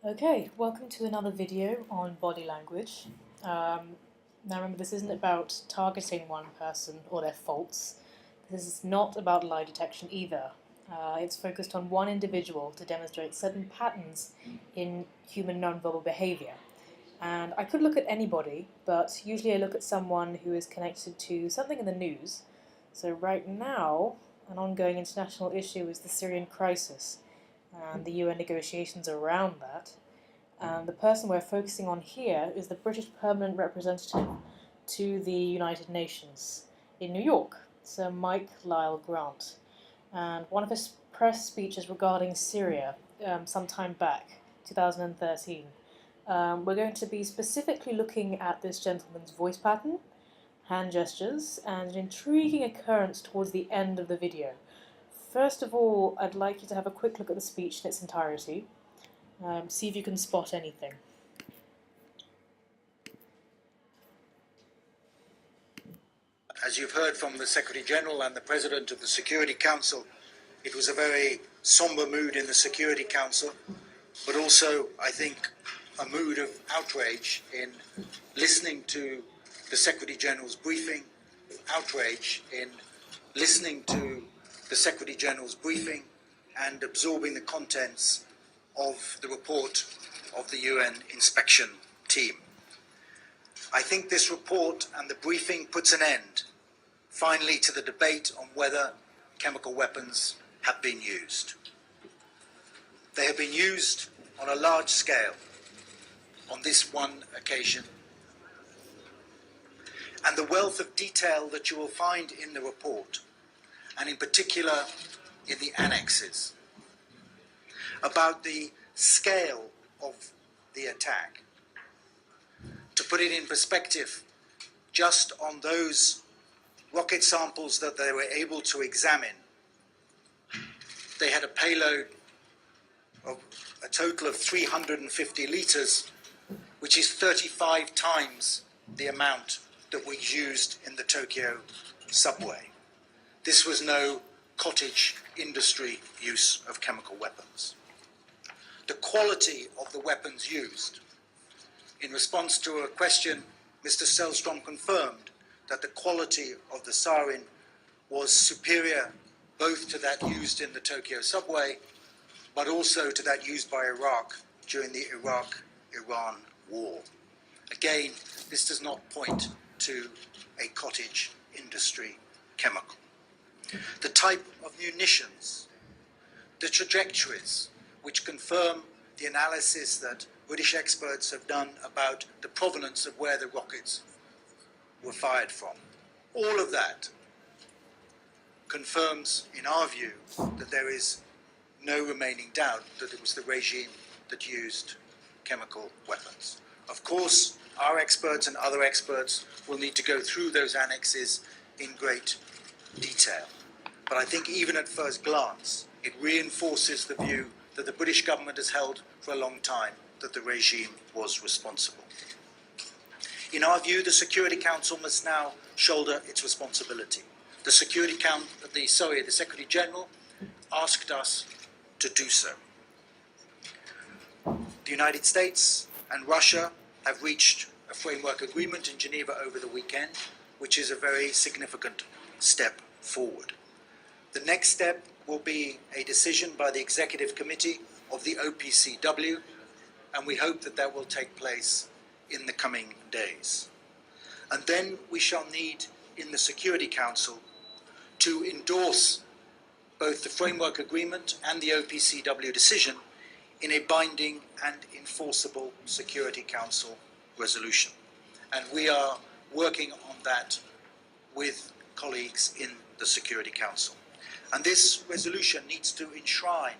Okay, welcome to another video on body language. Now remember, this isn't about targeting one person or their faults. This is not about lie detection either. It's focused on one individual to demonstrate certain patterns in human nonverbal behavior. And I could look at anybody, but usually I look at someone who is connected to something in the news. So right now, an ongoing international issue is the Syrian crisis and the UN negotiations around that. And the person we're focusing on here is the British Permanent Representative to the United Nations in New York, Sir Mike Lyall Grant. And one of his press speeches regarding Syria some time back, 2013, we're going to be specifically looking at this gentleman's voice pattern, hand gestures, and an intriguing occurrence towards the end of the video. First of all, I'd like you to have a quick look at the speech in its entirety. See if you can spot anything. As you've heard from the Secretary General and the President of the Security Council, it was a very somber mood in the Security Council, but also, I think, a mood of outrage in listening to the Secretary General's briefing, outrage in listening to the Secretary General's briefing and absorbing the contents of the report of the UN inspection team. I think this report and the briefing puts an end, finally, to the debate on whether chemical weapons have been used. They have been used on a large scale on this one occasion. And the wealth of detail that you will find in the report, and in particular in the annexes, about the scale of the attack. To put it in perspective, just on those rocket samples that they were able to examine, they had a payload of a total of 350 litres, which is 35 times the amount that was used in the Tokyo subway. This was no cottage industry use of chemical weapons. The quality of the weapons used. In response to a question, Mr. Selstrom confirmed that the quality of the sarin was superior both to that used in the Tokyo subway, but also to that used by Iraq during the Iraq-Iran war. Again, this does not point to a cottage industry chemical. The type of munitions, the trajectories, which confirm the analysis that British experts have done about the provenance of where the rockets were fired from. All of that confirms, in our view, that there is no remaining doubt that it was the regime that used chemical weapons. Of course, our experts and other experts will need to go through those annexes in great detail. But I think even at first glance, it reinforces the view that the British government has held for a long time, that the regime was responsible. In our view, the Security Council must now shoulder its responsibility. The Secretary General asked us to do so. The United States and Russia have reached a framework agreement in Geneva over the weekend, which is a very significant step forward. The next step will be a decision by the Executive Committee of the OPCW, and we hope that that will take place in the coming days. And then we shall need, in the Security Council, to endorse both the framework agreement and the OPCW decision in a binding and enforceable Security Council resolution. And we are working on that with colleagues in the Security Council. And this resolution needs to enshrine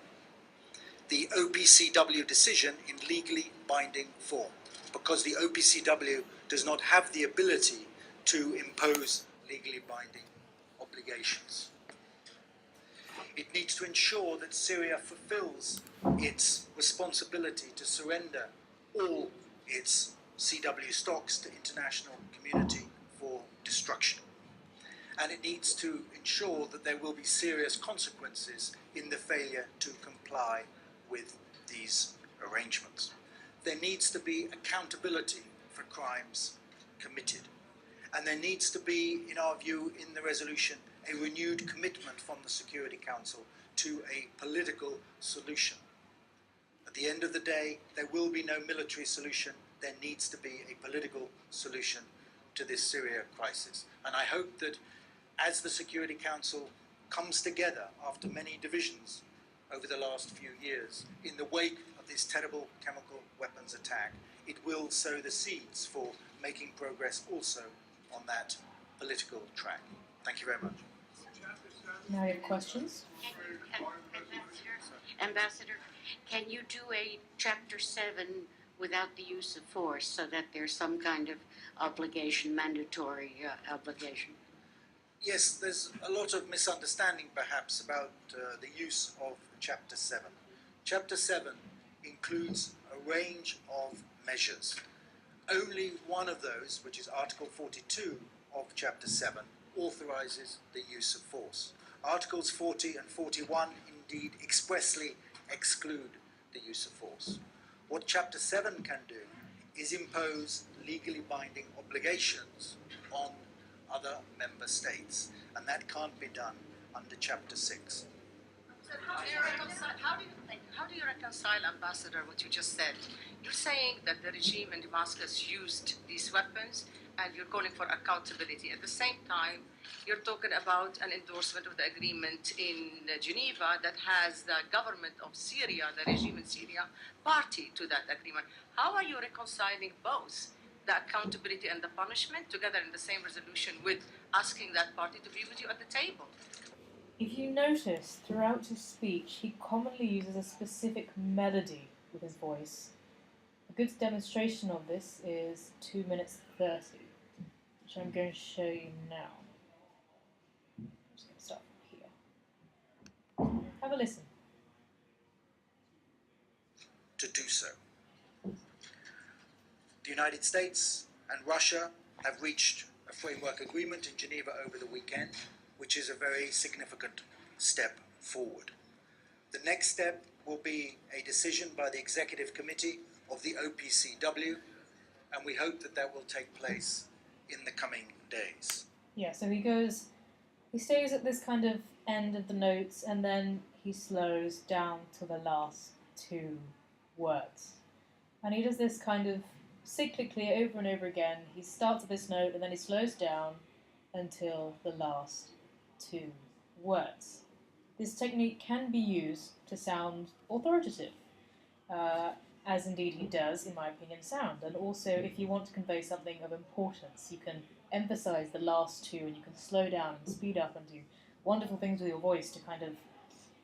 the OPCW decision in legally binding form, because the OPCW does not have the ability to impose legally binding obligations. It needs to ensure that Syria fulfills its responsibility to surrender all its CW stocks to international community for destruction. And it needs to ensure that there will be serious consequences in the failure to comply with these arrangements. there needs to be accountability for crimes committed. And there needs to be, in our view, in the resolution, a renewed commitment from the Security Council to a political solution. At the end of the day, there will be no military solution. There needs to be a political solution to this Syria crisis. And I hope that as the Security Council comes together after many divisions over the last few years, in the wake of this terrible chemical weapons attack, it will sow the seeds for making progress also on that political track. Thank you very much. Now we have questions. Ambassador, can you do a Chapter 7 without the use of force so that there's some kind of obligation, mandatory obligation? Yes, there's a lot of misunderstanding perhaps about the use of Chapter 7. Chapter 7 includes a range of measures. Only one of those, which is Article 42 of Chapter 7, authorises the use of force. Articles 40 and 41 indeed expressly exclude the use of force. What Chapter 7 can do is impose legally binding obligations on other member states, and that can't be done under Chapter 6. So how do you reconcile, Ambassador, what you just said? You're saying that the regime in Damascus used these weapons and you're calling for accountability. At the same time, you're talking about an endorsement of the agreement in Geneva that has the government of Syria, the regime in Syria, party to that agreement. How are you reconciling both, the accountability and the punishment, together in the same resolution with asking that party to be with you at the table? If you notice, throughout his speech, he commonly uses a specific melody with his voice. A good demonstration of this is 2 minutes 30, which I'm going to show you now. I'm just going to start from here. Have a listen. To do so. The United States and Russia have reached a framework agreement in Geneva over the weekend, which is a very significant step forward. The next step will be a decision by the Executive Committee of the OPCW, and we hope that that will take place in the coming days. Yeah, so he stays at this kind of end of the notes, and then he slows down to the last two words. And he does this kind of cyclically over and over again. He starts at this note, and then he slows down until the last two words. This technique can be used to sound authoritative, as indeed he does, in my opinion, sound. And also, if you want to convey something of importance, you can emphasize the last two, and you can slow down and speed up and do wonderful things with your voice to kind of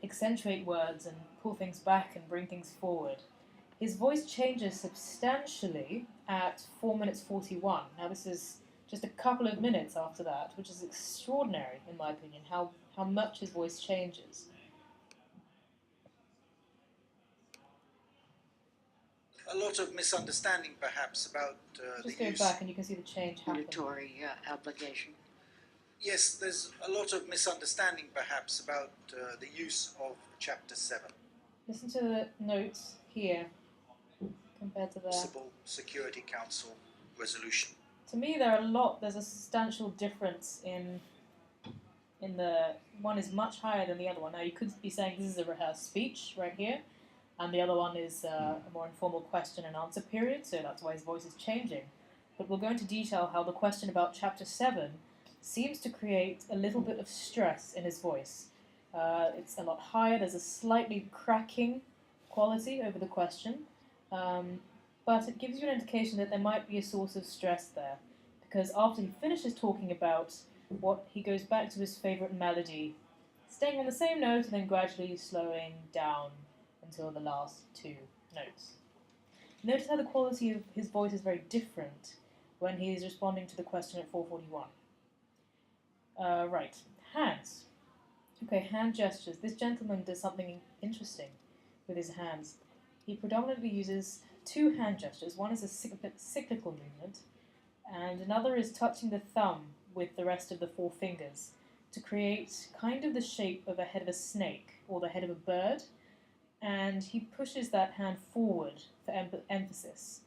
accentuate words and pull things back and bring things forward. His voice changes substantially at 4 minutes 41. Now this is just a couple of minutes after that, which is extraordinary, in my opinion, how much his voice changes. A lot of misunderstanding, perhaps, about Just the go use... back and you can see the change happen. Mandatory obligation. Yes, there's a lot of misunderstanding, perhaps, about the use of Chapter 7. Listen to the notes here compared to there. Possible Security Council resolution. To me, there's a substantial difference in the one is much higher than the other one. Now you could be saying this is a rehearsed speech right here, and the other one is a more informal question and answer period, so that's why his voice is changing. But we'll go into detail how the question about Chapter 7 seems to create a little bit of stress in his voice. It's a lot higher, there's a slightly cracking quality over the question, but it gives you an indication that there might be a source of stress there, because after he finishes talking about what, he goes back to his favourite melody, staying on the same note and then gradually slowing down until the last two notes. Notice how the quality of his voice is very different when he is responding to the question at 4:41. Right, hands. Okay, hand gestures. This gentleman does something interesting with his hands. He predominantly uses two hand gestures. One is a cyclical movement, and another is touching the thumb with the rest of the four fingers to create kind of the shape of a head of a snake or the head of a bird. and he pushes that hand forward for emphasis.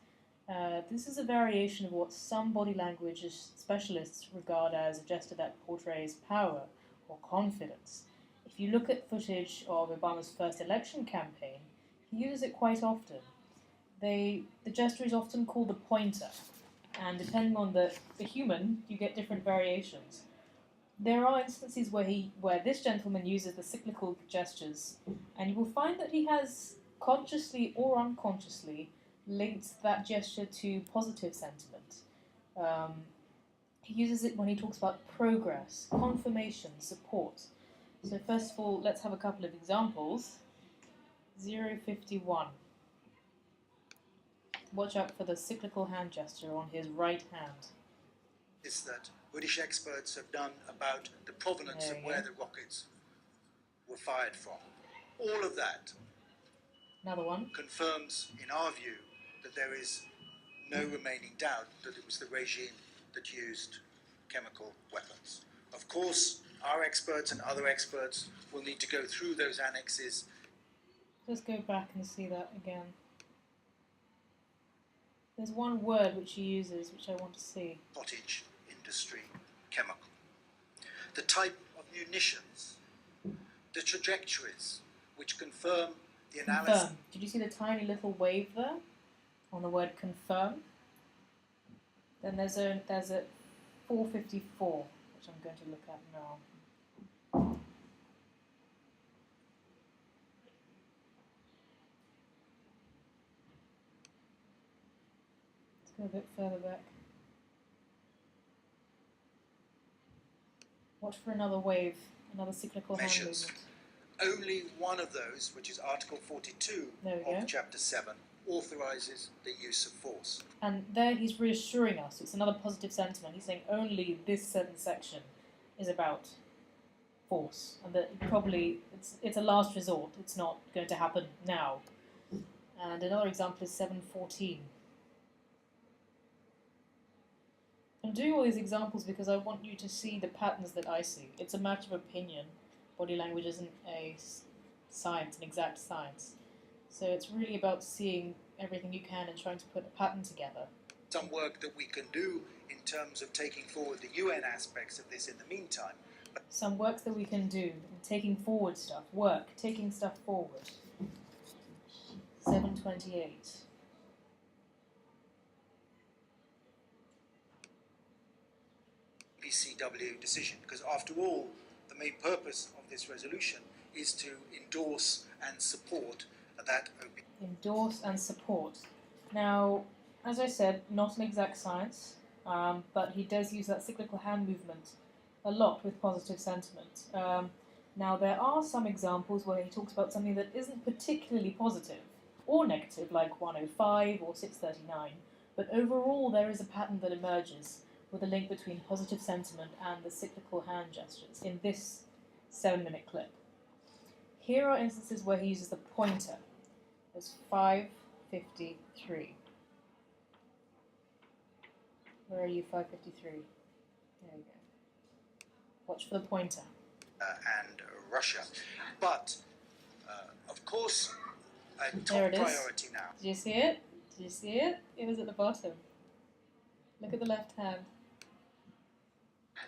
This is a variation of what some body language specialists regard as a gesture that portrays power or confidence. If you look at footage of Obama's first election campaign, he uses it quite often. The gesture is often called the pointer, and depending on the human, you get different variations. There are instances where this gentleman uses the cyclical gestures, and you will find that he has, consciously or unconsciously, linked that gesture to positive sentiment. He uses it when he talks about progress, confirmation, support. So first of all, let's have a couple of examples. 051. Watch out for the cyclical hand gesture on his right hand. Is that British experts have done about the provenance of where the rockets were fired from. All of that Another one. confirms, in our view, that there is no remaining doubt that it was the regime that used chemical weapons. Of course, our experts and other experts will need to go through those annexes. Just go back and see that again. There's one word which he uses which I want to see. Cottage industry chemical. The type of munitions, the trajectories which confirm the analysis. Confirm. Did you see the tiny little wave there on the word confirm? Then there's a 454, which I'm going to look at now. Let's go a bit further back. Watch for another wave, another cyclical hand Measures. movement. Only one of those, which is Article 42 of Chapter 7, authorises the use of force. And there he's reassuring us. It's another positive sentiment. He's saying only this certain section is about force, and that probably it's a last resort. It's not going to happen now. And another example is 714. I'm doing all these examples because I want you to see the patterns that I see. It's a matter of opinion. Body language isn't a science, an exact science. So it's really about seeing everything you can and trying to put a pattern together. Some work that we can do in terms of taking forward the UN aspects of this in the meantime. Some works that we can do in taking forward stuff. Taking stuff forward. 728. PCW decision, because after all, the main purpose of this resolution is to endorse and support that OP. Endorse and support. Now, as I said, not an exact science, but he does use that cyclical hand movement a lot with positive sentiment. Now, there are some examples where he talks about something that isn't particularly positive or negative, like 105 or 639, but overall there is a pattern that emerges with a link between positive sentiment and the cyclical hand gestures in this 7-minute clip. Here are instances where he uses the pointer. There's 553. Where are you, 553? There you go. Watch for the pointer. And Russia. But, of course, a top There it is. priority now. Did you see it? Did you see it? It was at the bottom. Look at the left hand.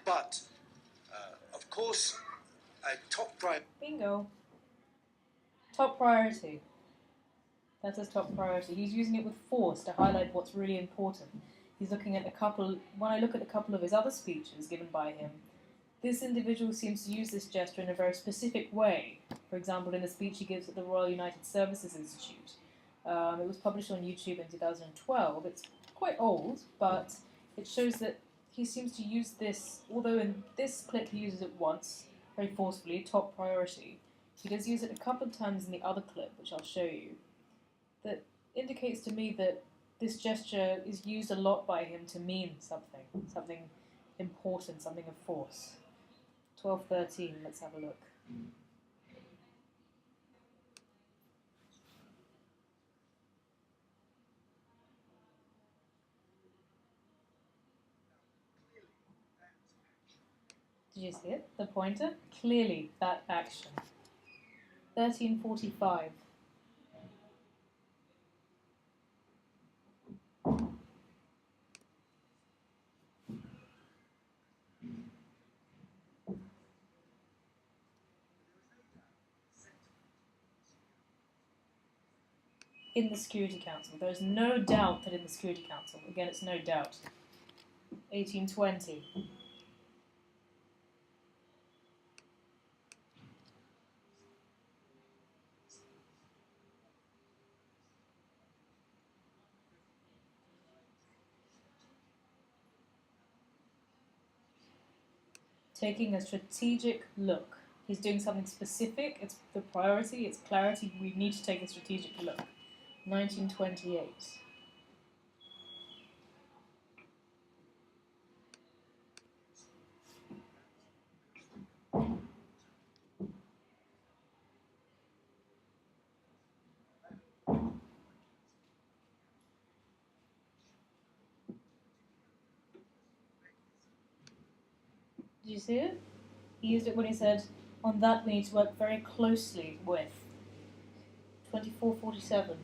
But, of course, a top priority. Bingo. Top priority. That's his top priority. He's using it with force to highlight what's really important. He's looking at when I look at a couple of his other speeches given by him, this individual seems to use this gesture in a very specific way. For example, in a speech he gives at the Royal United Services Institute. It was published on YouTube in 2012. It's quite old, but it shows that he seems to use this, although in this clip he uses it once, very forcefully, top priority. He does use it a couple of times in the other clip, which I'll show you. That indicates to me that this gesture is used a lot by him to mean something important, something of force. 12:13, let's have a look. Did you see it? The pointer? Clearly, that action. 13:45. in the Security Council. There is no doubt that in the Security Council. Again, it's no doubt. 1820. Taking a strategic look. He's doing something specific. It's the priority. It's clarity. We need to take a strategic look. 1928. Did you see it? He used it when he said, on that we need to work very closely with. 2447.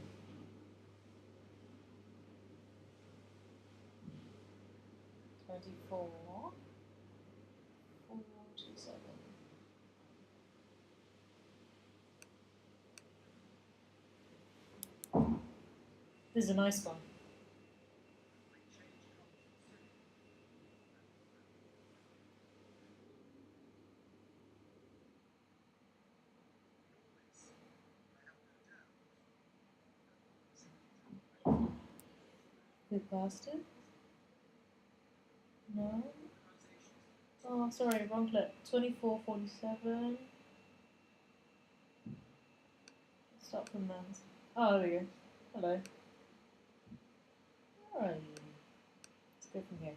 This is a nice one. Good bastard. No. Oh, sorry, wrong clip. 2447. Start from there. Oh, there we go. Hello. Where are you? Let's go from here.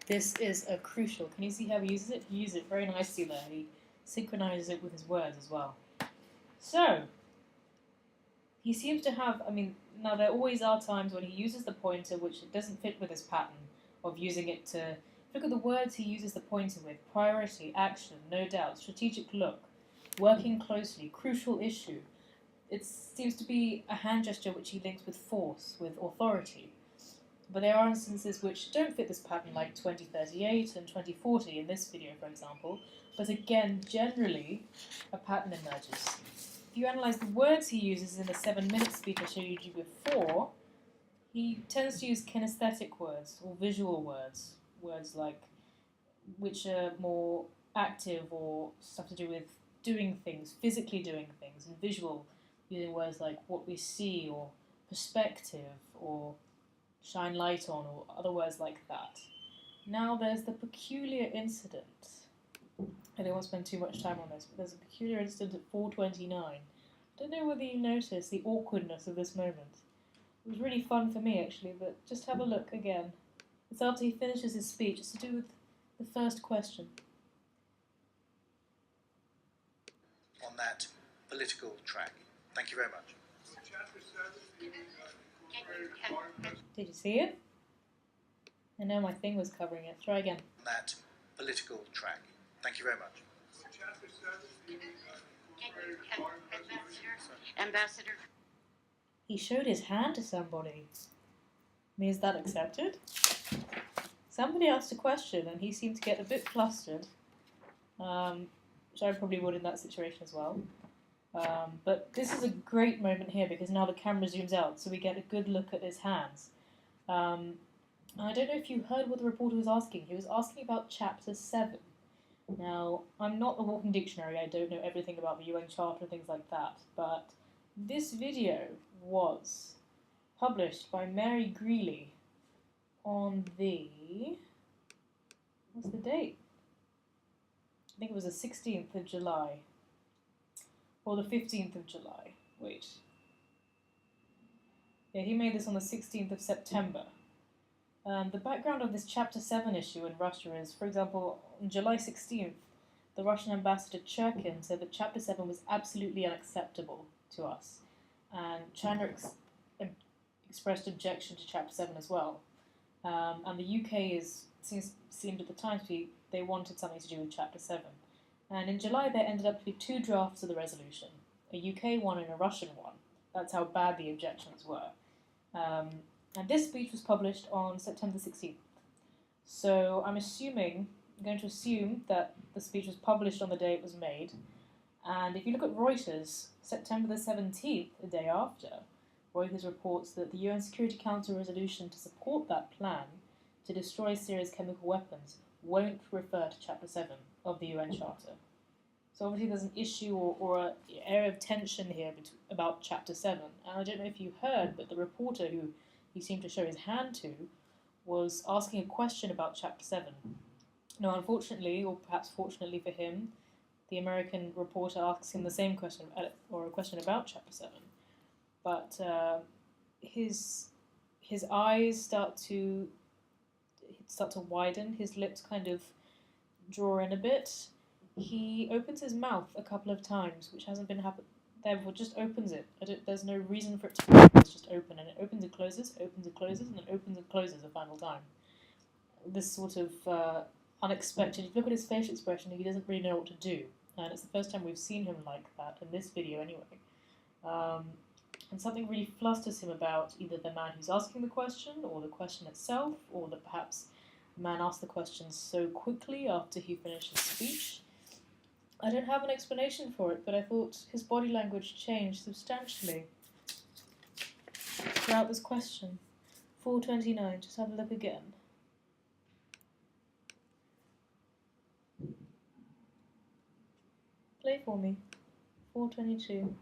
This is a crucial. Can you see how he uses it? He uses it very nicely there. He synchronizes it with his words as well. So, he seems to have, now there always are times when he uses the pointer which doesn't fit with his pattern of using it to, look at the words he uses the pointer with: priority, action, no doubt, strategic look, working closely, crucial issue. It seems to be a hand gesture which he links with force, with authority. But there are instances which don't fit this pattern, like 2038 and 2040 in this video, for example. But again, generally, a pattern emerges. If you analyse the words he uses in the 7-minute speech I showed you before, he tends to use kinesthetic words or visual words, words like which are more active or stuff to do with doing things, physically doing things, and visual, using words like what we see or perspective or shine light on, or other words like that. Now there's the peculiar incident. I don't want to spend too much time on this, but there's a peculiar incident at 4:29. I don't know whether you noticed the awkwardness of this moment. It was really fun for me actually, but just have a look again. It's after he finishes his speech. It's to do with the first question. On that political track. Thank you very much. Did you see it? I know my thing was covering it. Try again. On that political track. Thank you very much. Ambassador. He showed his hand to somebody. Is that accepted? Somebody asked a question and he seemed to get a bit flustered, which I probably would in that situation as well. But this is a great moment here because now the camera zooms out, so we get a good look at his hands. I don't know if you heard what the reporter was asking. He was asking about Chapter 7. Now, I'm not a walking dictionary, I don't know everything about the UN Charter and things like that, but this video was published by Mary Greeley on the... what's the date? I think it was the 16th of July. Or the 15th of July. Wait. Yeah, he made this on the 16th of September. The background of this Chapter 7 issue in Russia is, for example, on July 16th, the Russian ambassador Churkin said that Chapter 7 was absolutely unacceptable to us. and China expressed objection to Chapter 7 as well. And the UK seemed at the time to be, they wanted something to do with Chapter 7. And in July there ended up to be 2 drafts of the resolution, a UK one and a Russian one. That's how bad the objections were. And this speech was published on September 16th. So I'm going to assume that the speech was published on the day it was made. And if you look at Reuters, September the 17th, the day after, Reuters reports that the UN Security Council resolution to support that plan to destroy Syria's chemical weapons won't refer to Chapter 7 of the UN Charter. So obviously there's an issue or an area of tension here about Chapter 7. And I don't know if you heard, but the reporter who he seemed to show his hand to was asking a question about Chapter 7. Now, unfortunately, or perhaps fortunately for him, the American reporter asks him the same question, or a question about Chapter 7. But his eyes start to widen, his lips kind of draw in a bit. He opens his mouth a couple of times, which hasn't been happening there before, just opens it. There's no reason for it to be open, it's just open, and it opens and closes, and then opens and closes a final time. This sort of unexpected, if you look at his facial expression, he doesn't really know what to do. And it's the first time we've seen him like that, in this video anyway. And something really flusters him about either the man who's asking the question, or the question itself, or that perhaps the man asked the question so quickly after he finished his speech. I don't have an explanation for it, but I thought his body language changed substantially throughout this question. 429, just have a look again. Play for me. 422.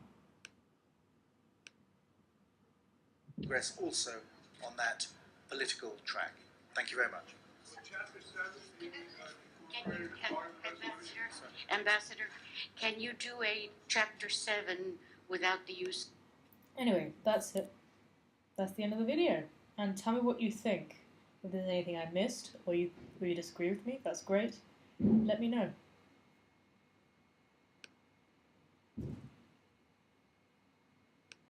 Progress also on that political track. Thank you very much. Ambassador, can you do a Chapter 7 without the use? Anyway, that's it. That's the end of the video. And tell me what you think. If there's anything I missed, or you disagree with me, that's great. Let me know.